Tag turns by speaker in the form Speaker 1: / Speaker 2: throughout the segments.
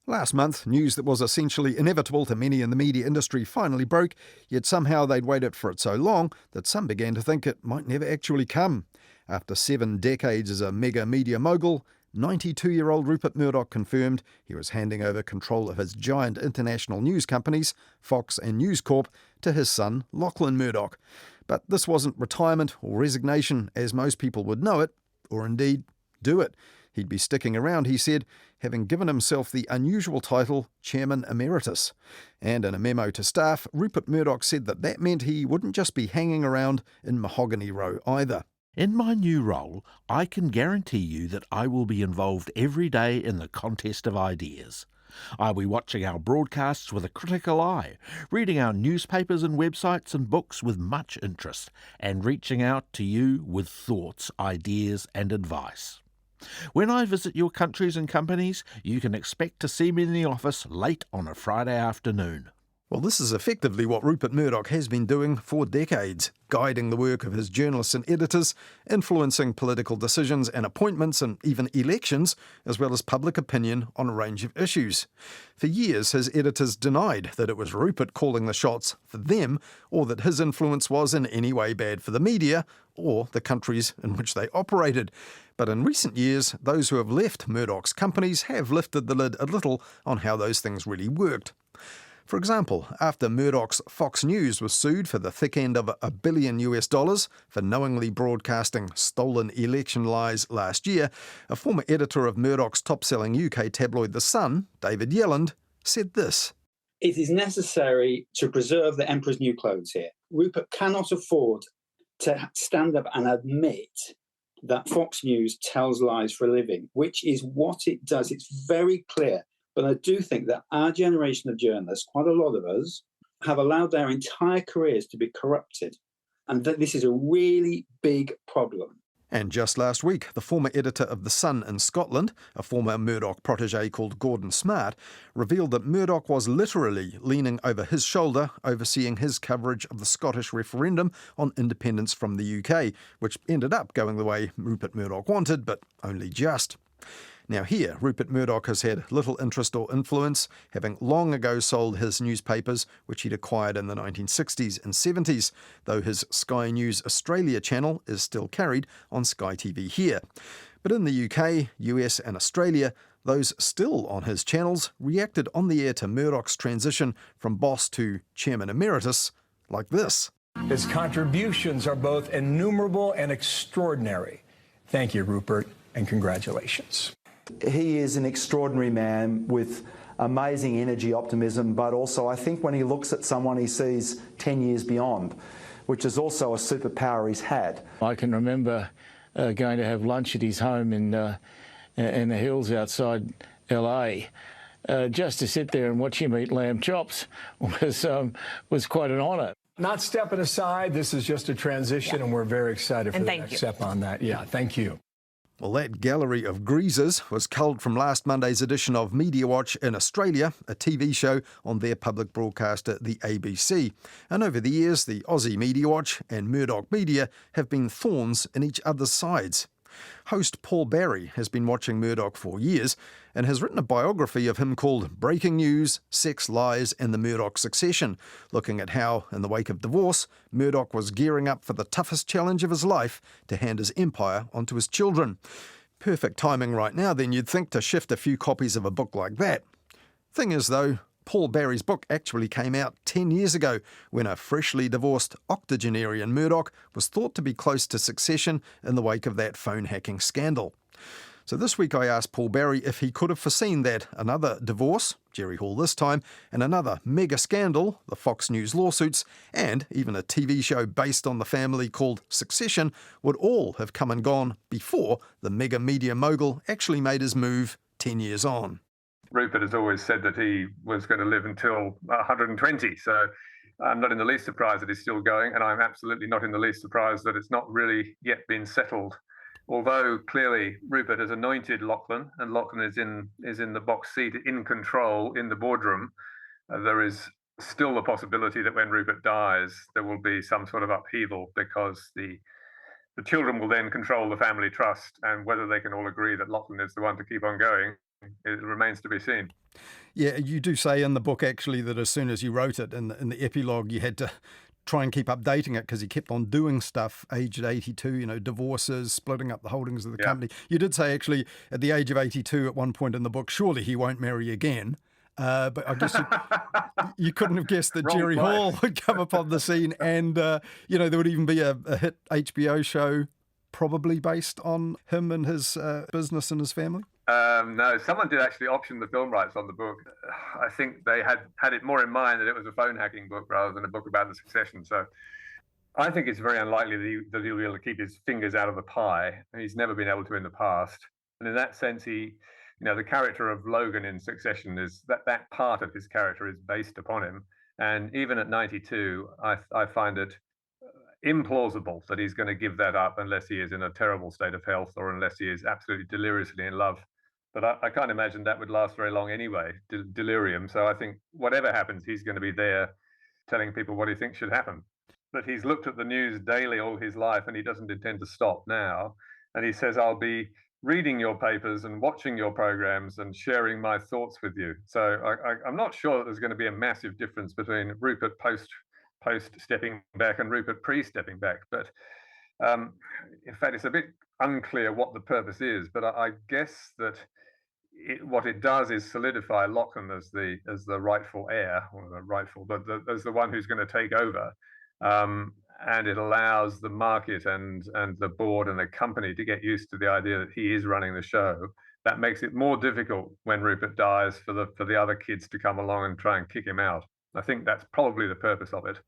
Speaker 1: Last month, news that was essentially inevitable to many in the media industry finally broke, yet somehow they'd waited for it so long that some began to think it might never actually come. After 7 decades as a mega media mogul, 92-year-old Rupert Murdoch confirmed he was handing over control of his giant international news companies, Fox and News Corp, to his son, Lachlan Murdoch. But this wasn't retirement or resignation as most people would know it, or indeed do it. He'd be sticking around, he said, having given himself the unusual title Chairman Emeritus. And in a memo to staff, Rupert Murdoch said that meant he wouldn't just be hanging around in Mahogany Row either.
Speaker 2: In my new role, I can guarantee you that I will be involved every day in the contest of ideas. I'll be watching our broadcasts with a critical eye, reading our newspapers and websites and books with much interest, and reaching out to you with thoughts, ideas and advice. When I visit your countries and companies, you can expect to see me in the office late on a Friday afternoon.
Speaker 1: Well, this is effectively what Rupert Murdoch has been doing for decades, guiding the work of his journalists and editors, influencing political decisions and appointments and even elections, as well as public opinion on a range of issues. For years, his editors denied that it was Rupert calling the shots for them, or that his influence was in any way bad for the media or the countries in which they operated. But in recent years, those who have left Murdoch's companies have lifted the lid a little on how those things really worked. For example, after Murdoch's Fox News was sued for the thick end of $1 billion for knowingly broadcasting stolen election lies last year, a former editor of Murdoch's top-selling UK tabloid The Sun, David Yelland, said this.
Speaker 3: It is necessary to preserve the emperor's new clothes here. Rupert cannot afford to stand up and admit that Fox News tells lies for a living, which is what it does. It's very clear. But I do think that our generation of journalists, quite a lot of us, have allowed their entire careers to be corrupted. And that this is a really big problem.
Speaker 1: And just last week, the former editor of The Sun in Scotland, a former Murdoch protégé called Gordon Smart, revealed that Murdoch was literally leaning over his shoulder, overseeing his coverage of the Scottish referendum on independence from the UK, which ended up going the way Rupert Murdoch wanted, but only just. Now here, Rupert Murdoch has had little interest or influence, having long ago sold his newspapers, which he'd acquired in the 1960s and 70s, though his Sky News Australia channel is still carried on Sky TV here. But in the UK, US and Australia, those still on his channels reacted on the air to Murdoch's transition from boss to Chairman Emeritus like this.
Speaker 4: His contributions are both innumerable and extraordinary. Thank you, Rupert, and congratulations.
Speaker 5: He is an extraordinary man with amazing energy, optimism, but also I think when he looks at someone he sees 10 years beyond, which is also a superpower he's had.
Speaker 6: I can remember going to have lunch at his home in the hills outside LA. Just to sit there and watch him eat lamb chops was quite an honour.
Speaker 4: Not stepping aside, this is just a transition, and we're very excited for the next step on that. Yeah, thank you.
Speaker 1: Well, that gallery of greasers was culled from last Monday's edition of Mediawatch in Australia, a TV show on their public broadcaster, the ABC. And over the years, the Aussie Mediawatch and Murdoch Media have been thorns in each other's sides. Host Paul Barry has been watching Murdoch for years and has written a biography of him called Breaking News, Sex, Lies and the Murdoch Succession, looking at how, in the wake of divorce, Murdoch was gearing up for the toughest challenge of his life to hand his empire onto his children. Perfect timing right now, then, you'd think, to shift a few copies of a book like that. Thing is, though, Paul Barry's book actually came out 10 years ago when a freshly divorced octogenarian Murdoch was thought to be close to succession in the wake of that phone hacking scandal. So this week I asked Paul Barry if he could have foreseen that another divorce, Jerry Hall this time, and another mega scandal, the Fox News lawsuits, and even a TV show based on the family called Succession would all have come and gone before the mega media mogul actually made his move 10 years on.
Speaker 7: Rupert has always said that he was going to live until 120, so I'm not in the least surprised that he's still going, and I'm absolutely not in the least surprised that it's not really yet been settled. Although clearly Rupert has anointed Lachlan, and Lachlan is in the box seat in control in the boardroom, there is still the possibility that when Rupert dies, there will be some sort of upheaval because the children will then control the family trust, and whether they can all agree that Lachlan is the one to keep on going It remains to be seen.
Speaker 1: Yeah, you do say in the book actually that as soon as you wrote it in the epilogue, you had to try and keep updating it because he kept on doing stuff aged 82, divorces, splitting up the holdings of the company. You did say actually at the age of 82 at one point in the book, surely he won't marry again. But I guess you couldn't have guessed that Jerry Hall would come upon the scene and, there would even be a hit HBO show probably based on him and his business and his family.
Speaker 7: No, someone did actually option the film rights on the book. I think they had it more in mind that it was a phone hacking book rather than a book about the succession. So I think it's very unlikely that he'll be able to keep his fingers out of the pie. He's never been able to in the past. And in that sense, the character of Logan in Succession is that part of his character is based upon him. And even at 92, I find it implausible that he's going to give that up unless he is in a terrible state of health or unless he is absolutely deliriously in love. But I can't imagine that would last very long anyway, delirium. So I think whatever happens, he's going to be there telling people what he thinks should happen. But he's looked at the news daily all his life and he doesn't intend to stop now. And he says, I'll be reading your papers and watching your programs and sharing my thoughts with you. So I'm not sure that there's going to be a massive difference between Rupert post stepping back and Rupert pre-stepping back. But in fact, it's a bit unclear what the purpose is. But I guess that what it does is solidify Lachlan as the rightful heir, as the one who's going to take over. And it allows the market and the board and the company to get used to the idea that he is running the show. That makes it more difficult when Rupert dies for the other kids to come along and try and kick him out. I think that's probably the purpose of it.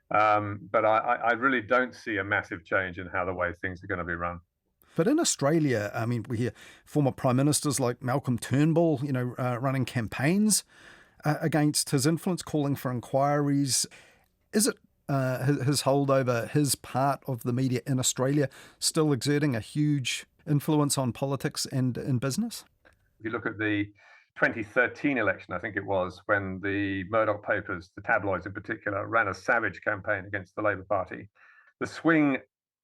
Speaker 7: But I really don't see a massive change in how the way things are going to be run.
Speaker 1: But in Australia, I mean, we hear former prime ministers like Malcolm Turnbull, running campaigns against his influence, calling for inquiries. Is it his hold over his part of the media in Australia still exerting a huge influence on politics and in business?
Speaker 7: If you look at the 2013 election, I think it was, when the Murdoch papers, the tabloids in particular, ran a savage campaign against the Labor Party. The swing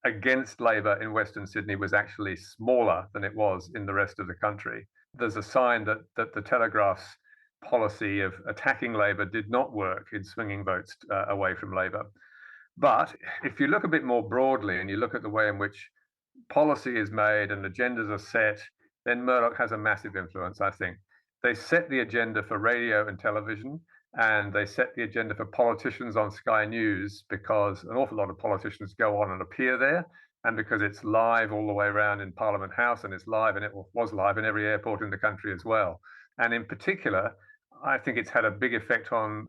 Speaker 7: against Labor in Western Sydney was actually smaller than it was in the rest of the country. There's a sign that the Telegraph's policy of attacking Labor did not work in swinging votes away from Labor. But if you look a bit more broadly and you look at the way in which policy is made and agendas are set, then Murdoch has a massive influence, I think. They set the agenda for radio and television, and they set the agenda for politicians on Sky News because an awful lot of politicians go on and appear there, and because it's live all the way around in Parliament House, and it's live, and it was live in every airport in the country as well. And in particular, I think it's had a big effect on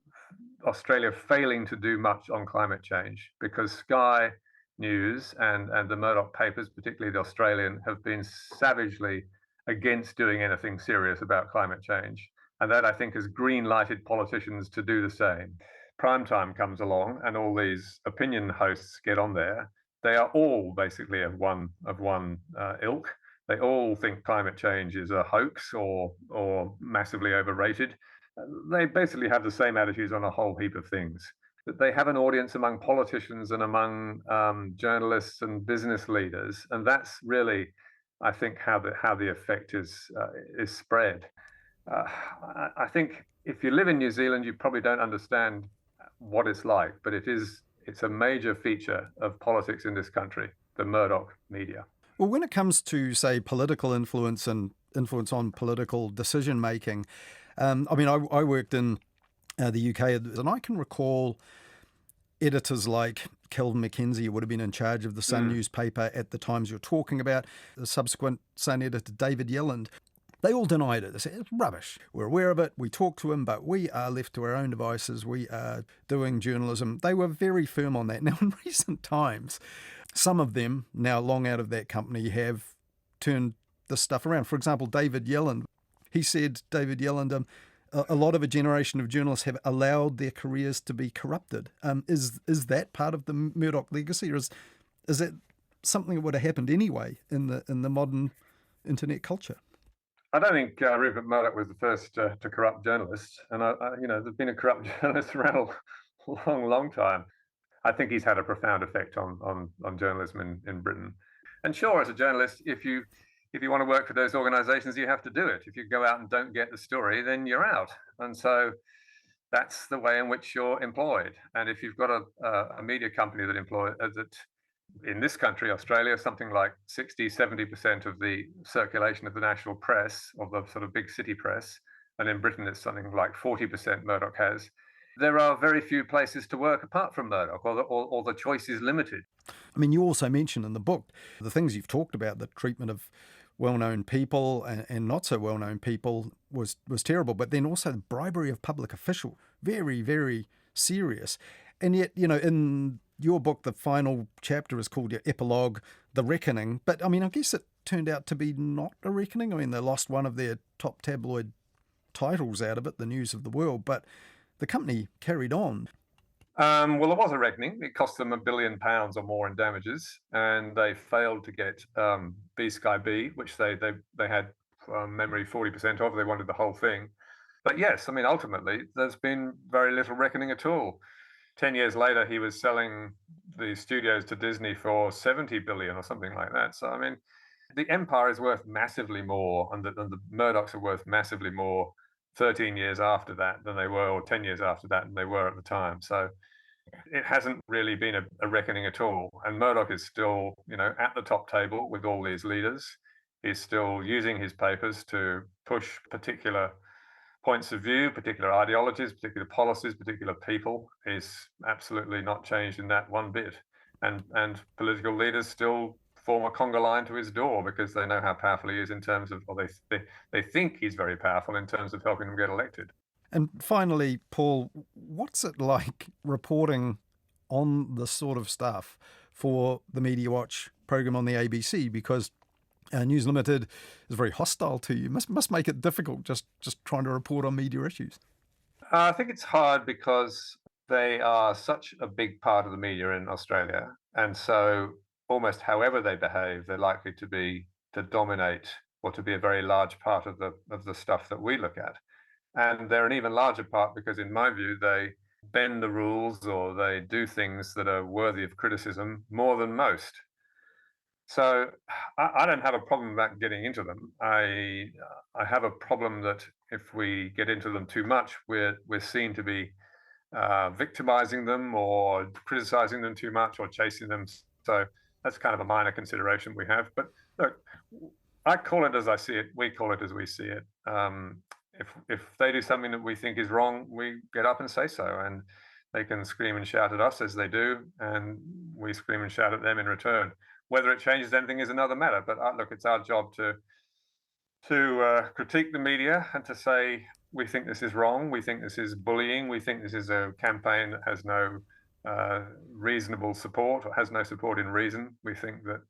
Speaker 7: Australia failing to do much on climate change, because Sky News and the Murdoch papers, particularly the Australian, have been savagely against doing anything serious about climate change. And that, I think, has green-lighted politicians to do the same. Prime time comes along and all these opinion hosts get on there. They are all basically of one ilk. They all think climate change is a hoax or massively overrated. They basically have the same attitudes on a whole heap of things. But they have an audience among politicians and among journalists and business leaders, and that's really, I think, how the effect is spread. I think if you live in New Zealand, you probably don't understand what it's like, but it's a major feature of politics in this country, the Murdoch media.
Speaker 1: Well, when it comes to, say, political influence and influence on political decision making, I worked in the UK, and I can recall editors like Kelvin McKenzie, who would have been in charge of the Sun newspaper at the times you're talking about, the subsequent Sun editor David Yelland. They all denied it. They said, it's rubbish. We're aware of it. We talk to him, but we are left to our own devices. We are doing journalism. They were very firm on that. Now, in recent times, some of them, now long out of that company, have turned this stuff around. For example, David Yelland, a lot of a generation of journalists have allowed their careers to be corrupted. Is that part of the Murdoch legacy, or is that something that would have happened anyway in the modern internet culture?
Speaker 7: I don't think Rupert Murdoch was the first to corrupt journalists, and there's been a corrupt journalist around a long time. I think he's had a profound effect on journalism in Britain. And sure, as a journalist, if you if you want to work for those organizations, you have to do it. If you go out and don't get the story, then you're out. And so that's the way in which you're employed. And if you've got a media company that that in this country, Australia, something like 60-70% of the circulation of the national press, of the sort of big city press, and in Britain it's something like 40% Murdoch has. There are very few places to work apart from Murdoch, or the choice is limited.
Speaker 1: I mean, you also mention in the book the things you've talked about, the treatment of well-known people and not so well-known people was terrible, but then also the bribery of public officials, very, very serious. And yet, you know, in your book, the final chapter is called your epilogue, The Reckoning. But I mean, I guess it turned out to be not a reckoning. I mean, they lost one of their top tabloid titles out of it, the News of the World, but the company carried on.
Speaker 7: Well, it was a reckoning. It cost them £1 billion or more in damages, and they failed to get B Sky B, which they had, from memory, 40% of. They wanted the whole thing. But yes, I mean, ultimately, there's been very little reckoning at all. 10 years later, he was selling the studios to Disney for $70 billion or something like that. So, I mean, the empire is worth massively more, and the Murdochs are worth massively more 13 years after that than they were, or 10 years after that than they were at the time. So it hasn't really been a reckoning at all. And Murdoch is still, you know, at the top table with all these leaders. He's still using his papers to push particular points of view, particular ideologies, particular policies, particular people. He's absolutely not changed in that one bit. And political leaders still form a conga line to his door because they know how powerful he is in terms of, or they think he's very powerful in terms of helping them get elected.
Speaker 1: And finally, Paul, what's it like reporting on this sort of stuff for the Mediawatch program on the ABC? Because News Limited is very hostile to you. Must make it difficult just trying to report on media issues.
Speaker 7: I think it's hard because they are such a big part of the media in Australia, and so almost however they behave, they're likely to dominate or to be a very large part of the stuff that we look at. And they're an even larger part because, in my view, they bend the rules or they do things that are worthy of criticism more than most. So I don't have a problem about getting into them. I have a problem that if we get into them too much, we're seen to be victimizing them or criticizing them too much or chasing them. So that's kind of a minor consideration we have. But look, I call it as I see it. We call it as we see it. If they do something that we think is wrong, we get up and say so. And they can scream and shout at us as they do, and we scream and shout at them in return. Whether it changes anything is another matter. But look, it's our job to critique the media and to say we think this is wrong, we think this is bullying, we think this is a campaign that has no reasonable support or has no support in reason. We think that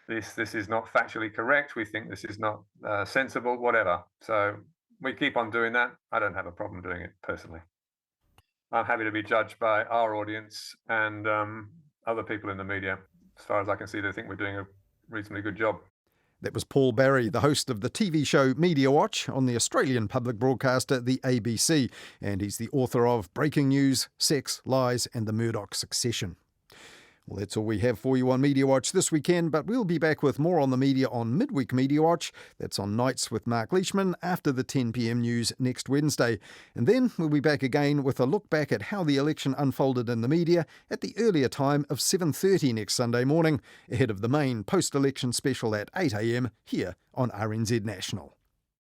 Speaker 7: this is not factually correct. We think this is not sensible, whatever. So we keep on doing that. I don't have a problem doing it personally. I'm happy to be judged by our audience and other people in the media. As far as I can see, they think we're doing a reasonably good job.
Speaker 1: That was Paul Barry, the host of the TV show Mediawatch on the Australian public broadcaster, the ABC, and he's the author of Breaking News, Sex, Lies and the Murdoch Succession. Well, that's all we have for you on Mediawatch this weekend, but we'll be back with more on the media on Midweek Mediawatch. That's on nights with Mark Leishman after the 10 p.m. news next Wednesday. And then we'll be back again with a look back at how the election unfolded in the media at the earlier time of 7:30 next Sunday morning, ahead of the main post-election special at 8 a.m. here on RNZ National.